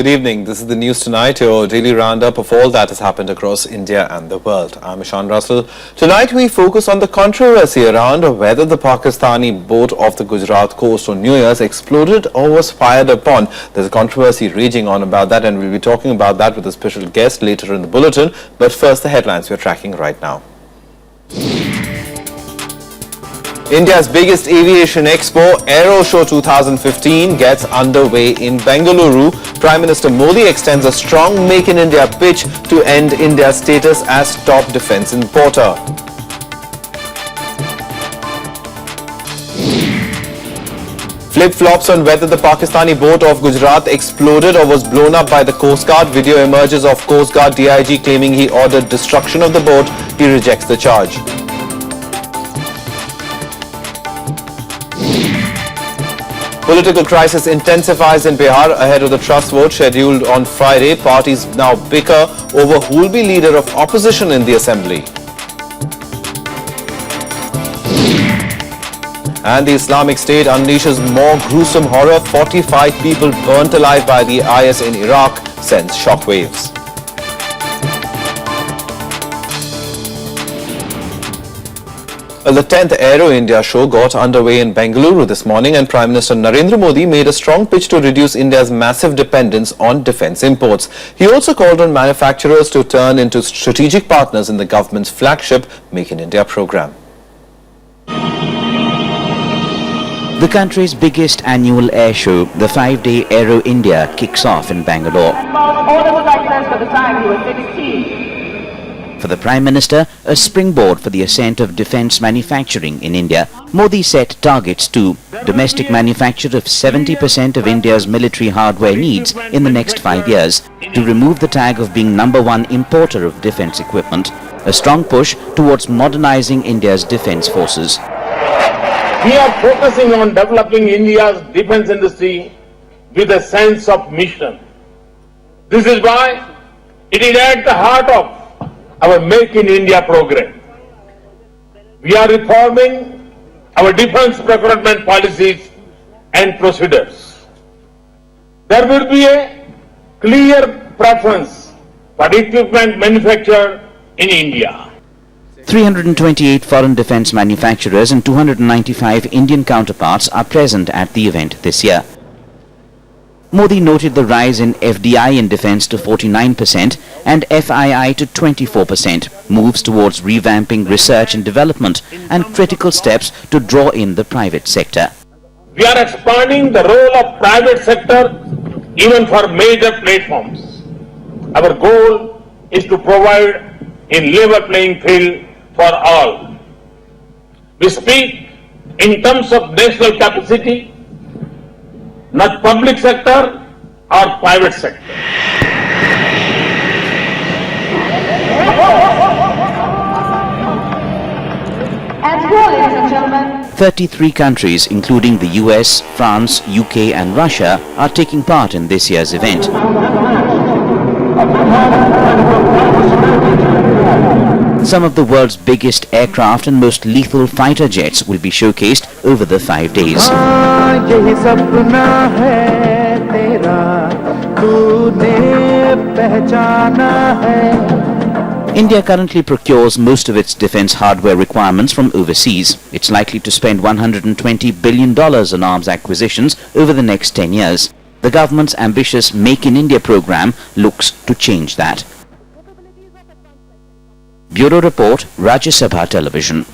Good evening. This is the news tonight, your daily roundup of all that has happened across India and the world. I'm Ishan Russell. Tonight we focus on the controversy around whether the Pakistani boat off the Gujarat coast on New Year's exploded or was fired upon. There's a controversy raging on about that, and we'll be talking about that with a special guest later in the bulletin. But first, the headlines we're tracking right now. India's biggest aviation expo, Aero Show 2015, gets underway in Bengaluru. Prime Minister Modi extends a strong Make in India pitch to end India's status as top defence importer. Flip-flops on whether the Pakistani boat off Gujarat exploded or was blown up by the Coast Guard. Video emerges of Coast Guard DIG claiming he ordered destruction of the boat. He rejects the charge. Political crisis intensifies in Bihar ahead of the trust vote scheduled on Friday. Parties now bicker over who will be leader of opposition in the assembly. And the Islamic State unleashes more gruesome horror. 45 people burnt alive by the IS in Iraq sends shockwaves. The 10th Aero India show got underway in Bengaluru this morning, and Prime Minister Narendra Modi made a strong pitch to reduce India's massive dependence on defence imports. He also called on manufacturers to turn into strategic partners in the government's flagship Make in India programme. The country's biggest annual air show, the 5-day Aero India, kicks off in Bangalore. For the Prime Minister, a springboard for the ascent of defence manufacturing in India. Modi set targets to domestic manufacture of 70% of India's military hardware needs in the next 5 years, to remove the tag of being #1 importer of defence equipment, a strong push towards modernising India's defence forces. We are focusing on developing India's defence industry with a sense of mission. This is why it is at the heart of our Make in India program. We are reforming our defence procurement policies and procedures. There will be a clear preference for equipment manufactured in India. 328 foreign defence manufacturers and 295 Indian counterparts are present at the event this year. Modi noted the rise in FDI in defence to 49% and FII to 24%, moves towards revamping research and development, and critical steps to draw in the private sector. We are expanding the role of private sector even for major platforms. Our goal is to provide a level playing field for all. We speak in terms of national capacity, not public sector or private sector. And here, ladies and gentlemen, 33 countries, including the US, France, UK and Russia, are taking part in this year's event. Some of the world's biggest aircraft and most lethal fighter jets will be showcased over the 5 days. India currently procures most of its defence hardware requirements from overseas. It's likely to spend $120 billion on arms acquisitions over the next 10 years. The government's ambitious Make in India programme looks to change that. Bureau Report, Rajya Sabha Television.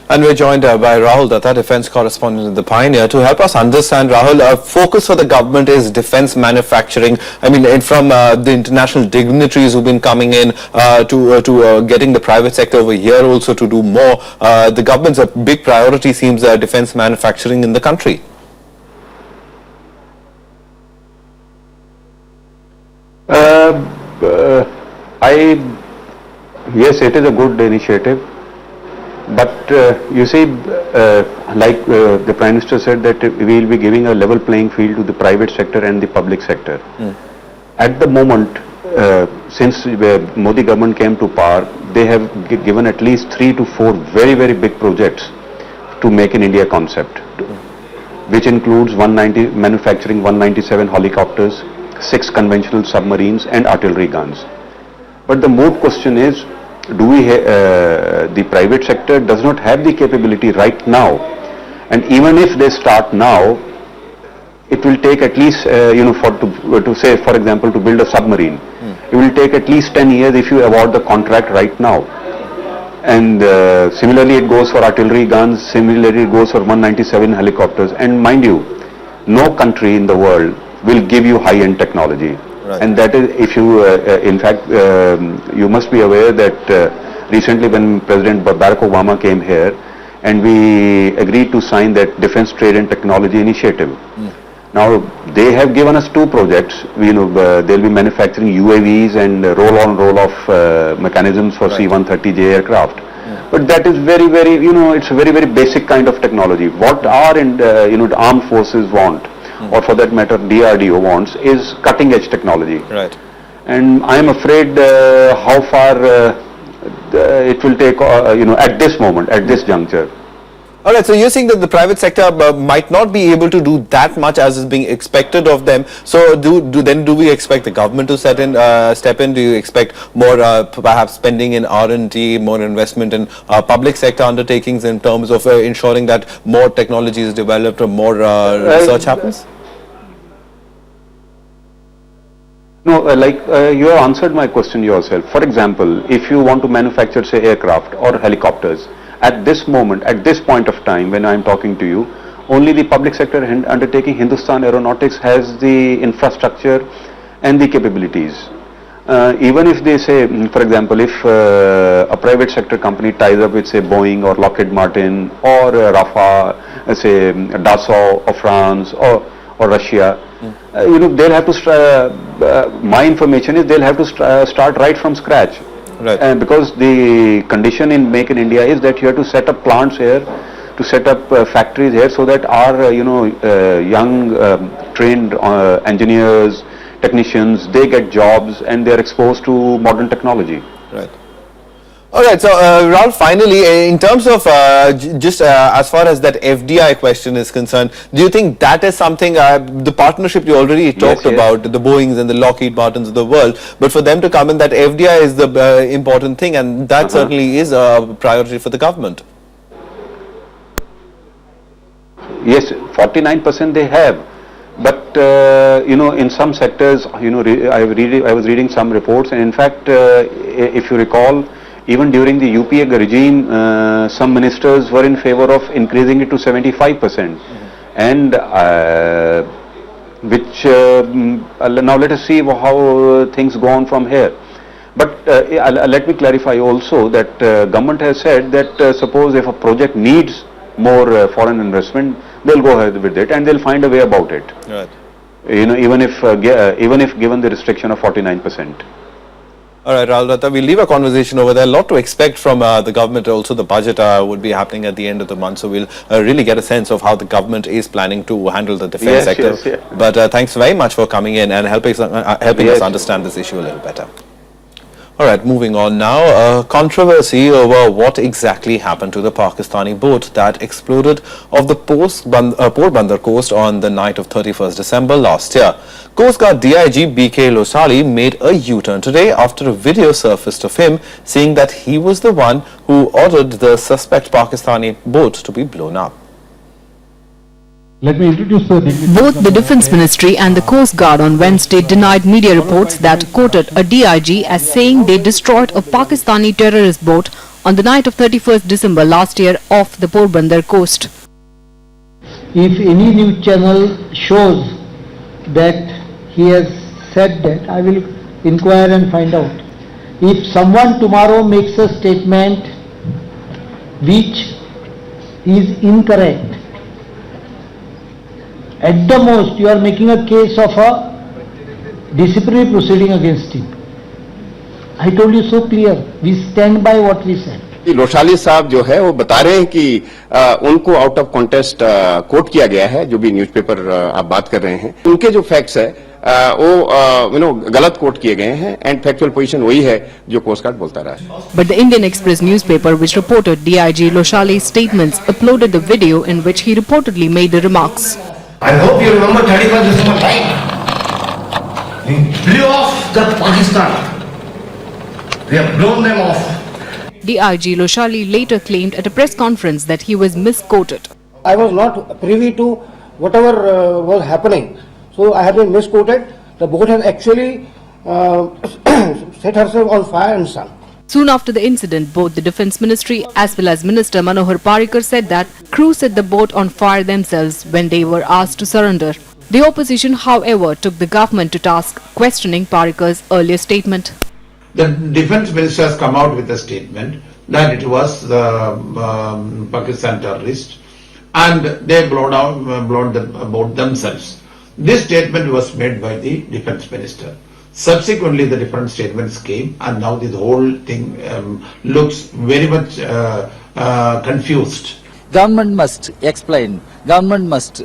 And we're joined by Rahul Datta, defence correspondent in The Pioneer, to help us understand, Rahul, focus for the government is defence manufacturing. I mean, from the international dignitaries who've been coming in to getting the private sector over here also to do more. The government's a big priority seems defence manufacturing in the country. Yes, it is a good initiative, but you see, like the Prime Minister said, that we will be giving a level playing field to the private sector and the public sector. At the moment, since Modi government came to power, they have given at least 3 to 4 very, very big projects to Make in India concept, which includes manufacturing 197 helicopters, 6 conventional submarines and artillery guns. But the more question is, do we the private sector does not have the capability right now, and even if they start now, it will take at least to say, for example, to build a submarine, it will take at least 10 years if you award the contract right now. And similarly it goes for artillery guns, similarly it goes for 197 helicopters, and mind you, no country in the world will give you high-end technology. Right. And that is, if you, in fact, you must be aware that recently when President Barack Obama came here, and we agreed to sign that Defense Trade and Technology Initiative. Now, they have given us 2 projects. They'll be manufacturing UAVs and roll-on, roll-off mechanisms for C-130J aircraft. But that is very, very, it's a very, very basic kind of technology. What our, the armed forces want, or for that matter, DRDO wants, is cutting-edge technology. Right. And I am afraid how far it will take, at this moment, at this juncture. All right, so you're saying that the private sector might not be able to do that much as is being expected of them. So do we expect the government to step in? Do you expect more perhaps spending in R&D, more investment in public sector undertakings in terms of ensuring that more technology is developed or more research happens? No, you have answered my question yourself. For example, if you want to manufacture, say, aircraft or helicopters, at this moment, at this point of time when I am talking to you, only the public sector undertaking Hindustan Aeronautics has the infrastructure and the capabilities. Even if they say, for example, if a private sector company ties up with, say, Boeing or Lockheed Martin or Rafale, say Dassault of France or Russia, they'll have to, my information is they'll have to start right from scratch. Right. Because the condition in Make in India is that you have to set up plants here, to set up factories here, so that our young trained engineers, technicians, they get jobs and they are exposed to modern technology. Right. All right, so Rahul, finally, in terms of as far as that FDI question is concerned, do you think that is something, the partnership you already talked about, the Boeings and the Lockheed Martins of the world, but for them to come in, that FDI is the important thing, and that certainly is a priority for the government. Yes, 49% they have. But in some sectors, I was reading some reports, and in fact, if you recall, even during the UPA regime, some ministers were in favor of increasing it to 75%. And now let us see how things go on from here. But let me clarify also that government has said that suppose if a project needs more foreign investment, they'll go ahead with it and they'll find a way about it. Right. Even if given the restriction of 49%. All right, Rahul Datta, we'll leave a conversation over there. A lot to expect from the government. Also, the budget would be happening at the end of the month, so we'll really get a sense of how the government is planning to handle the defense sector. Yes, yeah. But thanks very much for coming in and helping us understand this issue a little better. All right, moving on now. Controversy over what exactly happened to the Pakistani boat that exploded off the Porbandar coast on the night of 31st December last year. Coast Guard DIG BK Losali made a U-turn today after a video surfaced of him saying that he was the one who ordered the suspect Pakistani boat to be blown up. Let me introduce Both the Defence Ministry and the Coast Guard on Wednesday denied media reports that quoted a DIG as saying they destroyed a Pakistani terrorist boat on the night of 31st December last year off the Porbandar coast. If any news channel shows that he has said that, I will inquire and find out. If someone tomorrow makes a statement which is incorrect, at the most you are making a case of a disciplinary proceeding against him. I told you so clear, we stand by what we said. लोशाली साहब जो है वो बता रहे हैं कि उनको out of contest coat किया गया है, जो भी न्यूज़पेपर आप बात कर रहे हैं, उनके जो फैक्ट्स है वो गलत कोट किए गए हैं एंड फैक्चुअल पोजीशन वही है जो कोस्ट गार्ड बोलता रहा है. But the Indian Express newspaper, which reported DIG Loshali's statements, uploaded the video in which he reportedly made the remarks. I hope you remember 31st December, right? We blew off the Pakistan. We have blown them off. DIG Loshali later claimed at a press conference that he was misquoted. I was not privy to whatever was happening. So I have been misquoted. The boat has actually set herself on fire and sunk. Soon after the incident, both the Defence Ministry as well as Minister Manohar Parrikar said that crew set the boat on fire themselves when they were asked to surrender. The opposition, however, took the government to task, questioning Parrikar's earlier statement. The Defence Minister has come out with a statement that it was the Pakistan terrorists and they blown the boat themselves. This statement was made by the Defence Minister. Subsequently, the different statements came, and now the whole thing looks very much confused. Government must explain. Government must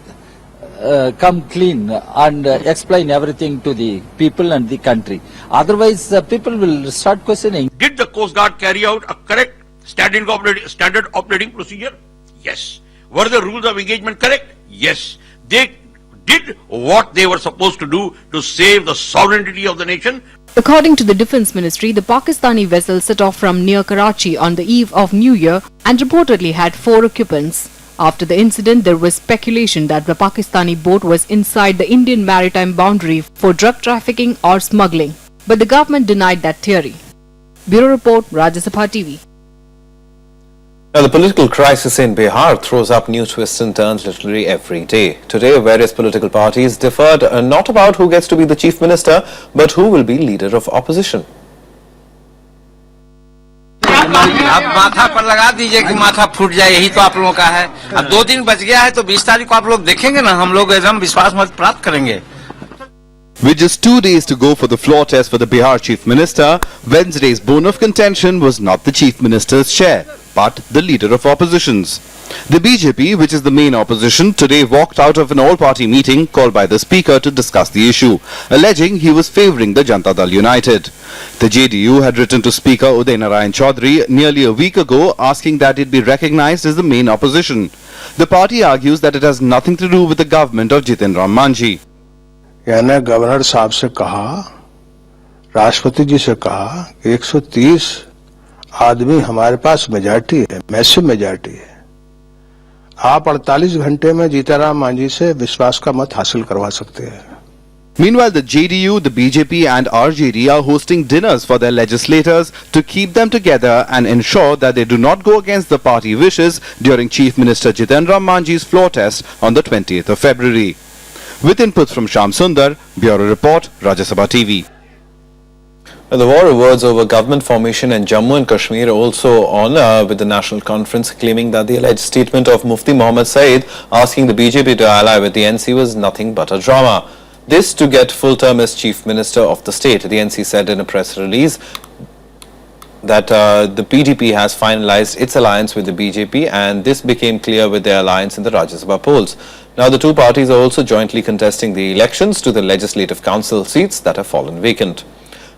come clean and explain everything to the people and the country. Otherwise, people will start questioning. Did the Coast Guard carry out a correct standard operating procedure? Yes. Were the rules of engagement correct? Yes. They did what they were supposed to do to save the sovereignty of the nation. According to the Defence Ministry, the Pakistani vessel set off from near Karachi on the eve of New Year and reportedly had 4 occupants. After the incident, there was speculation that the Pakistani boat was inside the Indian maritime boundary for drug trafficking or smuggling. But the government denied that theory. Bureau Report, Rajya Sabha TV. Now, the political crisis in Bihar throws up new twists and turns literally every day. Today, various political parties differed not about who gets to be the chief minister, but who will be leader of opposition. आप माथा पर लगा दीजिए कि माथा फूट जाए, यही तो आप लोगों का है. अब 2 दिन बच गया है तो 20 तारीख को आप लोग देखेंगे ना, हम लोग एकदम विश्वास मत प्राप्त करेंगे. With just 2 days to go for the floor test for the Bihar Chief Minister, Wednesday's bone of contention was not the Chief Minister's chair, but the leader of oppositions. The BJP, which is the main opposition, today walked out of an all-party meeting called by the Speaker to discuss the issue, alleging he was favouring the Janata Dal United. The JDU had written to Speaker Uday Narayan Chaudhary nearly a week ago asking that it be recognised as the main opposition. The party argues that it has nothing to do with the government of Jitin Ram Manjhi. यानी governor साहब से कहा, राष्ट्रपति जी से कहा कि 130 आदमी हमारे पास मेजॉरिटी है, मैसिव मेजॉरिटी है. आप 48 घंटे में जीताराम मांझी से विश्वास का मत हासिल करवा सकते हैं. Meanwhile, the JDU, the BJP and RJD are hosting dinners for their legislators to keep them together and ensure that they do not go against the party wishes during Chief Minister Jitin Ram Manjhi's floor test on the 20th of February. With input from Shyam Sundar, Bureau Report, Rajya Sabha TV. The war of words over government formation in Jammu and Kashmir also on with the National Conference claiming that the alleged statement of Mufti Mohammad Saeed asking the BJP to ally with the NC was nothing but a drama. This to get full term as Chief Minister of the state. The NC said in a press release that the PDP has finalized its alliance with the BJP and this became clear with their alliance in the Rajya Sabha polls. Now the two parties are also jointly contesting the elections to the Legislative Council seats that have fallen vacant.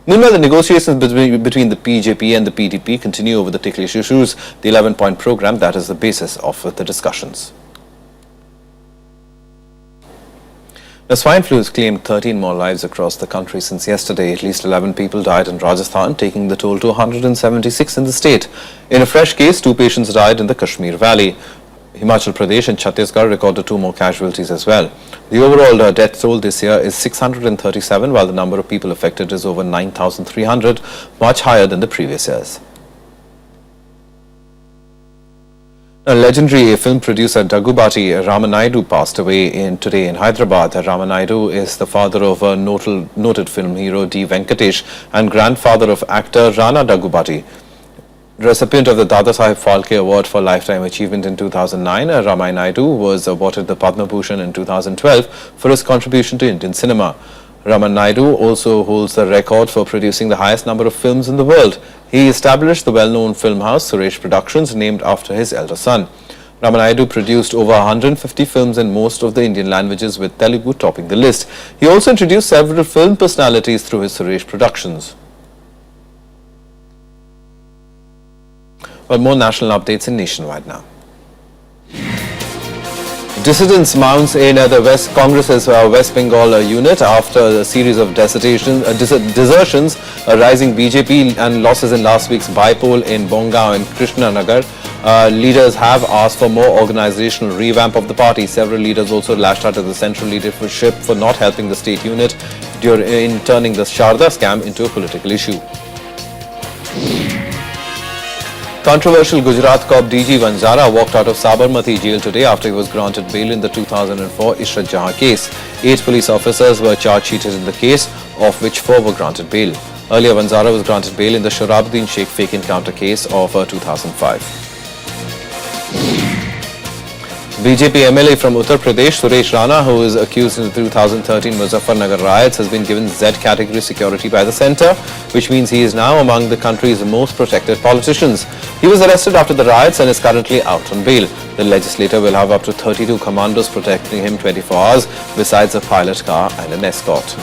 Meanwhile, the negotiations between the BJP and the PDP continue over the ticklish issues, the 11-point program that is the basis of the discussions. The swine flu has claimed 13 more lives across the country since yesterday. At least 11 people died in Rajasthan, taking the toll to 176 in the state. In a fresh case, 2 patients died in the Kashmir Valley. Himachal Pradesh and Chhattisgarh recorded 2 more casualties as well. The overall death toll this year is 637, while the number of people affected is over 9,300, much higher than the previous years. A legendary film producer Daggubati Ramanaidu passed away today in Hyderabad. Ramanaidu is the father of a noted film hero D. Venkatesh and grandfather of actor Rana Daggubati. Recipient of the Dadasaheb Phalke Award for Lifetime Achievement in 2009, Ramanaidu was awarded the Padma Bhushan in 2012 for his contribution to Indian cinema. Ramanaidu also holds the record for producing the highest number of films in the world. He established the well-known film house Suresh Productions, named after his elder son. Ramanaidu produced over 150 films in most of the Indian languages, with Telugu topping the list. He also introduced several film personalities through his Suresh Productions. Well, more national updates in Nationwide now. Dissidence mounts in the West Congress's West Bengal unit after a series of desertions, rising BJP and losses in last week's by-poll in Bongaon and Krishnanagar. Leaders have asked for more organizational revamp of the party. Several leaders also lashed out at the central leadership for not helping the state unit in turning the Sharda scam into a political issue. Controversial Gujarat cop DG Vanjara walked out of Sabarmati jail today after he was granted bail in the 2004 Ishrat Jahan case. 8 police officers were charge-sheeted in the case, of which 4 were granted bail. Earlier, Vanjara was granted bail in the Shorabuddin Sheikh fake encounter case of 2005. BJP MLA from Uttar Pradesh, Suresh Rana, who is accused in the 2013 Muzaffarnagar riots, has been given Z category security by the centre, which means he is now among the country's most protected politicians. He was arrested after the riots and is currently out on bail. The legislator will have up to 32 commandos protecting him 24 hours, besides a pilot car and an escort.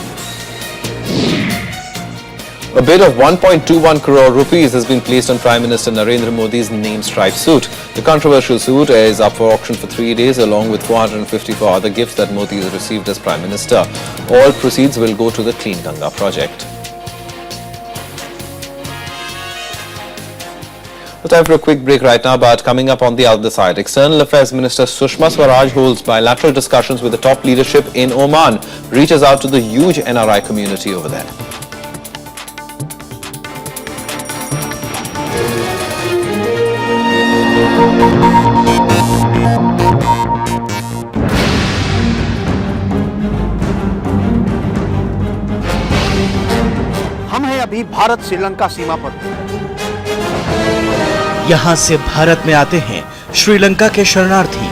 A bid of 1.21 crore rupees has been placed on Prime Minister Narendra Modi's name-striped suit. The controversial suit is up for auction for 3 days, along with 454 other gifts that Modi has received as Prime Minister. All proceeds will go to the Clean Ganga project. Time for a quick break right now, but coming up on the other side, External Affairs Minister Sushma Swaraj holds bilateral discussions with the top leadership in Oman, reaches out to the huge NRI community over there. हम हैं अभी भारत श्रीलंका सीमा पर। यहाँ से भारत में आते हैं श्रीलंका के शरणार्थी।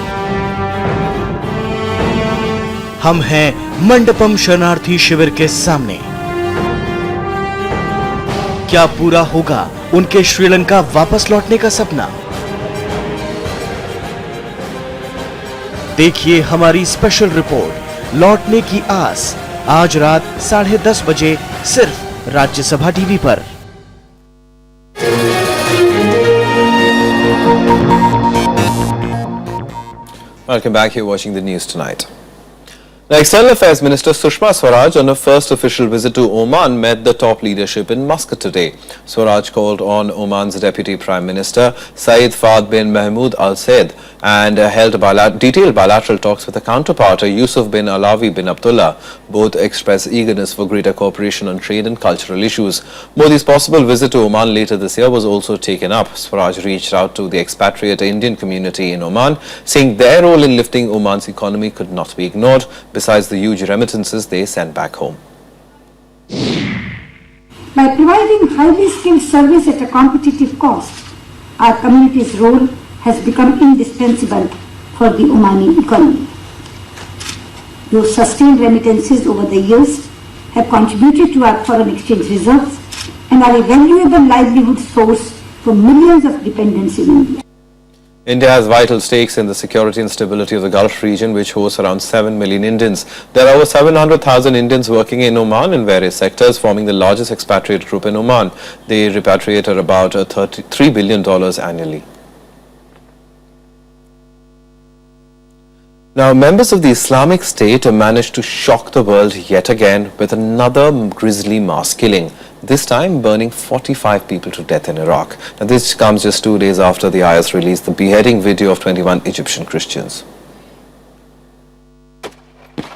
हम हैं मंडपम शरणार्थी शिविर के सामने। क्या पूरा होगा उनके श्रीलंका वापस लौटने का सपना? देखिए हमारी स्पेशल रिपोर्ट लौटने की आस, आज रात 10:30 बजे सिर्फ राज्यसभा टीवी पर। Welcome back. You're watching the news tonight. The External Affairs Minister Sushma Swaraj, on her first official visit to Oman, met the top leadership in Muscat today. Swaraj called on Oman's Deputy Prime Minister Saeed Fahd bin Mahmoud Al Said and held detailed bilateral talks with a counterpart, Yusuf bin Alawi bin Abdullah. Both expressed eagerness for greater cooperation on trade and cultural issues. Modi's possible visit to Oman later this year was also taken up. Swaraj reached out to the expatriate Indian community in Oman, saying their role in lifting Oman's economy could not be ignored, besides the huge remittances they send back home. By providing highly skilled service at a competitive cost, our community's role has become indispensable for the Omani economy. Those sustained remittances over the years have contributed to our foreign exchange reserves and are a valuable livelihood source for millions of dependents in India. India has vital stakes in the security and stability of the Gulf region, which hosts around 7 million Indians. There are over 700,000 Indians working in Oman in various sectors, forming the largest expatriate group in Oman. They repatriate at about $33 billion annually. Now, members of the Islamic State managed to shock the world yet again with another grisly mass killing, this time burning 45 people to death in Iraq. Now, this comes just 2 days after the IS released the beheading video of 21 Egyptian Christians.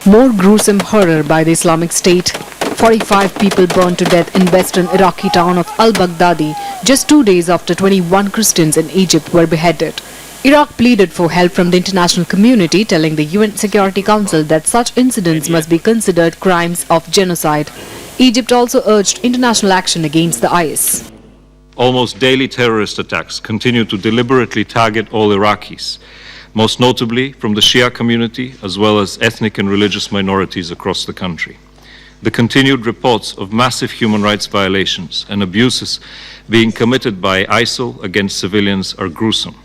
More gruesome horror by the Islamic State. 45 people burned to death in western Iraqi town of al-Baghdadi just 2 days after 21 Christians in Egypt were beheaded. Iraq pleaded for help from the international community, telling the UN Security Council that such incidents must be considered crimes of genocide. Egypt also urged international action against the IS. Almost daily terrorist attacks continue to deliberately target all Iraqis, most notably from the Shia community as well as ethnic and religious minorities across the country. The continued reports of massive human rights violations and abuses being committed by ISIL against civilians are gruesome.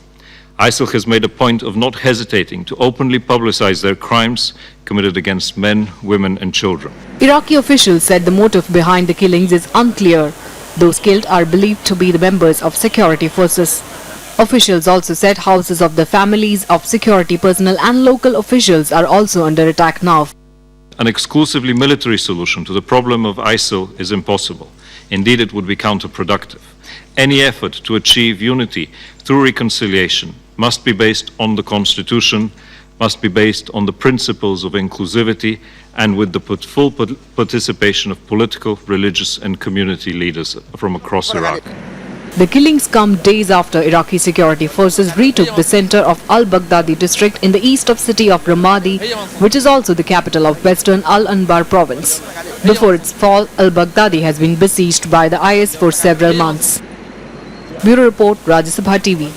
ISIL has made a point of not hesitating to openly publicize their crimes committed against men, women and children. Iraqi officials said the motive behind the killings is unclear. Those killed are believed to be the members of security forces. Officials also said houses of the families of security personnel and local officials are also under attack now. An exclusively military solution to the problem of ISIL is impossible. Indeed, it would be counterproductive. Any effort to achieve unity through reconciliation must be based on the Constitution, must be based on the principles of inclusivity, and with the full participation of political, religious, and community leaders from across Iraq. The killings come days after Iraqi security forces retook the center of al-Baghdadi district in the east of city of Ramadi, which is also the capital of western Al-Anbar province. Before its fall, al-Baghdadi has been besieged by the IS for several months. Bureau Report, Rajya Sabha TV.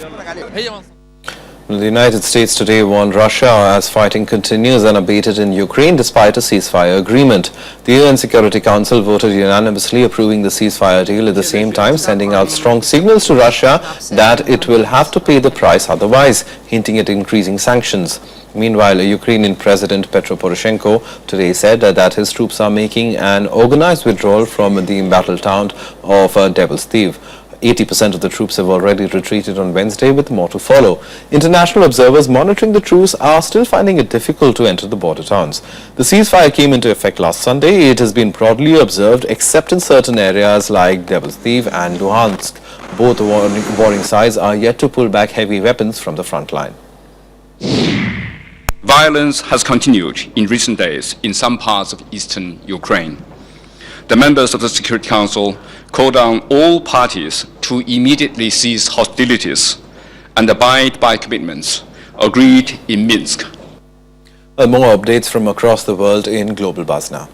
The United States today warned Russia as fighting continues unabated in Ukraine despite a ceasefire agreement. The UN Security Council voted unanimously approving the ceasefire deal, at the same time sending out strong signals to Russia that it will have to pay the price otherwise, hinting at increasing sanctions. Meanwhile, Ukrainian President Petro Poroshenko today said that his troops are making an organized withdrawal from the embattled town of Devil's Thief. 80% of the troops have already retreated on Wednesday, with more to follow. International observers monitoring the truce are still finding it difficult to enter the border towns. The ceasefire came into effect last Sunday. It has been broadly observed except in certain areas like Devil's Thief and Luhansk. Both warring sides are yet to pull back heavy weapons from the front line. Violence has continued in recent days in some parts of eastern Ukraine. The members of the Security Council called on all parties to immediately cease hostilities and abide by commitments agreed in Minsk. More updates from across the world in Global Buzz now.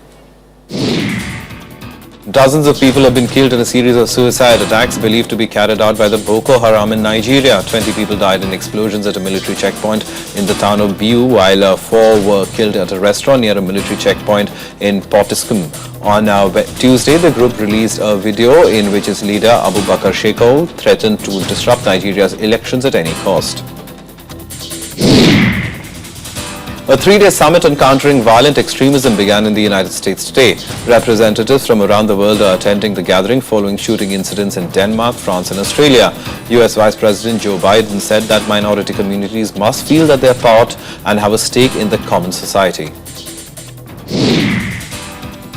Dozens of people have been killed in a series of suicide attacks believed to be carried out by the Boko Haram in Nigeria. 20 people died in explosions at a military checkpoint in the town of Biu, while 4 were killed at a restaurant near a military checkpoint in Potiskum. On Tuesday, the group released a video in which its leader, Abu Bakr Shekau, threatened to disrupt Nigeria's elections at any cost. A 3-day summit on countering violent extremism began in the United States today. Representatives from around the world are attending the gathering following shooting incidents in Denmark, France and Australia. US Vice President Joe Biden said that minority communities must feel that they are part and have a stake in the common society.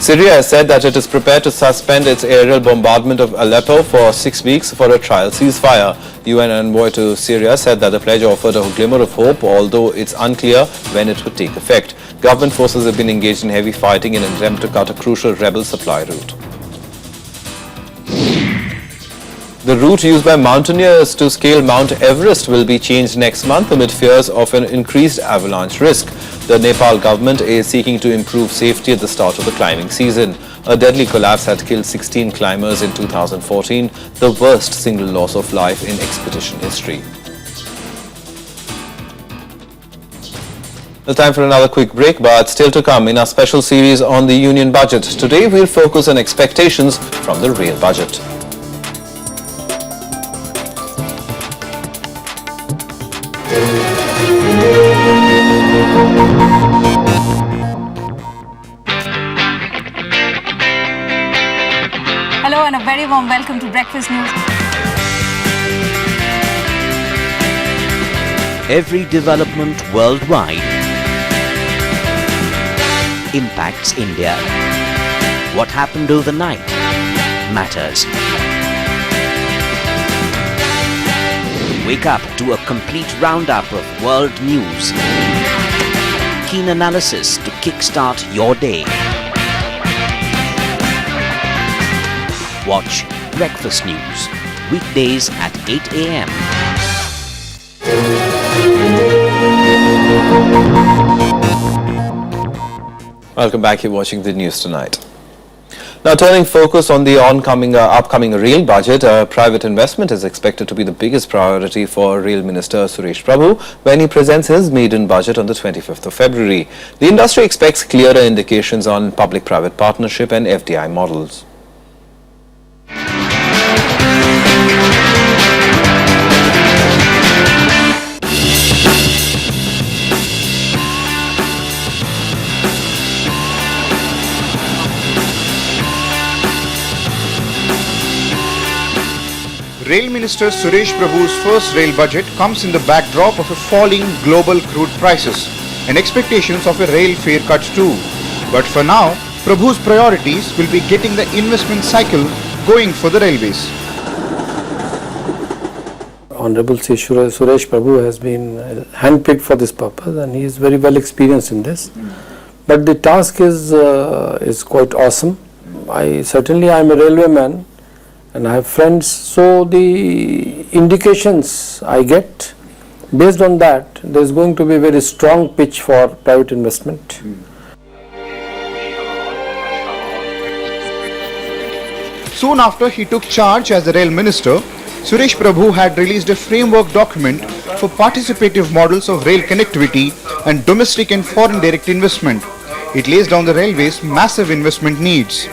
Syria has said that it is prepared to suspend its aerial bombardment of Aleppo for 6 weeks for a trial ceasefire. UN envoy to Syria said that the pledge offered a glimmer of hope, although it's unclear when it would take effect. Government forces have been engaged in heavy fighting in an attempt to cut a crucial rebel supply route. The route used by mountaineers to scale Mount Everest will be changed next month amid fears of an increased avalanche risk. The Nepal government is seeking to improve safety at the start of the climbing season. A deadly collapse had killed 16 climbers in 2014, the worst single loss of life in expedition history. Well, time for another quick break, but still to come in our special series on the Union Budget. Today we'll focus on expectations from the real budget. Hello and a very warm welcome to Breakfast News. Every development worldwide impacts India. What happened overnight matters. Wake up to a complete roundup of world news. Keen analysis to kickstart your day. Watch Breakfast News, weekdays at 8 a.m. Welcome back. You're watching the news tonight. Now, turning focus on the upcoming rail budget, private investment is expected to be the biggest priority for Rail Minister Suresh Prabhu when he presents his maiden budget on the 25th of February. The industry expects clearer indications on public-private partnership and FDI models. Rail Minister Suresh Prabhu's first rail budget comes in the backdrop of a falling global crude prices and expectations of a rail fare cut too. But for now, Prabhu's priorities will be getting the investment cycle going for the railways. Honorable Suresh Prabhu has been handpicked for this purpose and he is very well experienced in this. But the task is quite awesome. I am a railwayman and I have friends, so the indications I get, based on that, there is going to be a very strong pitch for private investment. Soon after he took charge as the rail minister, Suresh Prabhu had released a framework document for participative models of rail connectivity and domestic and foreign direct investment. It lays down the railways' massive investment needs.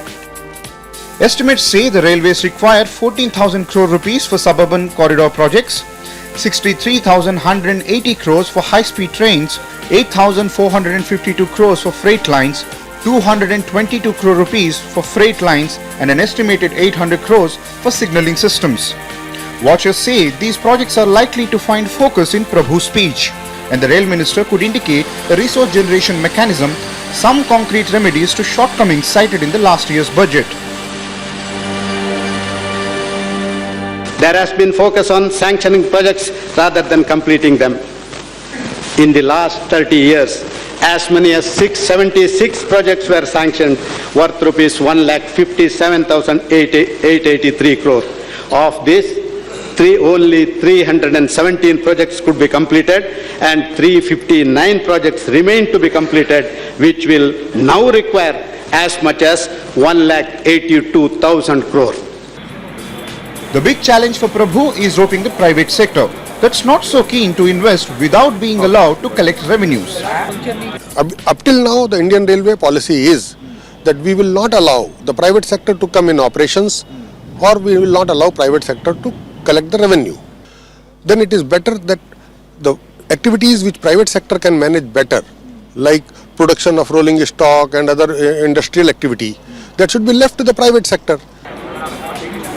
Estimates say the railways require 14,000 crore rupees for suburban corridor projects, 63,180 crores for high-speed trains, 8,452 crores for freight lines, 222 crore rupees for freight lines and an estimated 800 crores for signalling systems. Watchers say these projects are likely to find focus in Prabhu's speech, and the rail minister could indicate a resource generation mechanism, some concrete remedies to shortcomings cited in the last year's budget. There has been focus on sanctioning projects rather than completing them. In the last 30 years, as many as 676 projects were sanctioned worth rupees 1,57,883 crore. Of this, only 317 projects could be completed and 359 projects remain to be completed, which will now require as much as 1,82,000 crore. The big challenge for Prabhu is roping the private sector that's not so keen to invest without being allowed to collect revenues. Up till now, the Indian Railway policy is that we will not allow the private sector to come in operations, or we will not allow private sector to collect the revenue. Then it is better that the activities which private sector can manage better, like production of rolling stock and other industrial activity, that should be left to the private sector.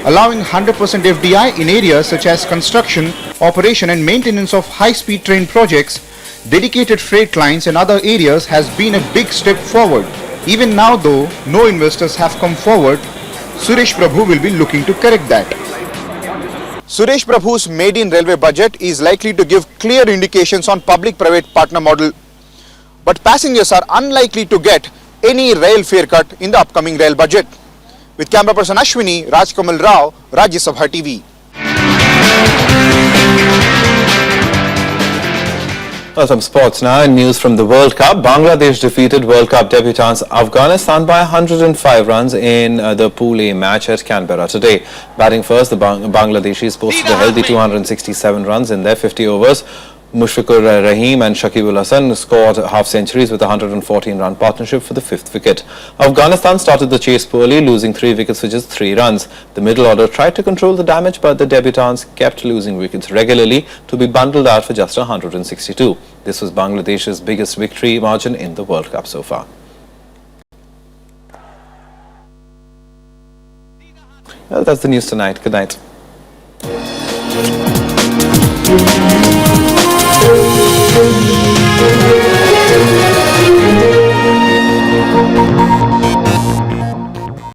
Allowing 100% FDI in areas such as construction, operation and maintenance of high-speed train projects, dedicated freight lines and other areas has been a big step forward. Even now though, no investors have come forward, Suresh Prabhu will be looking to correct that. Suresh Prabhu's made-in railway budget is likely to give clear indications on public-private partner model. But passengers are unlikely to get any rail fare cut in the upcoming rail budget. With camera person Ashwini, Rajkamal Rao, Rajya Sabha TV. Some sports now and news from the World Cup. Bangladesh defeated World Cup debutants Afghanistan by 105 runs in the Pool A match at Canberra today. Batting first, the Bangladeshis posted a healthy 267 runs in their 50 overs. Mushfiqur Rahim and Shakibul Hasan scored half-centuries with a 114-run partnership for the fifth wicket. Afghanistan started the chase poorly, losing 3 wickets for just 3 runs. The middle order tried to control the damage, but the debutants kept losing wickets regularly to be bundled out for just 162. This was Bangladesh's biggest victory margin in the World Cup so far. Well, that's the news tonight. Good night. Thank you.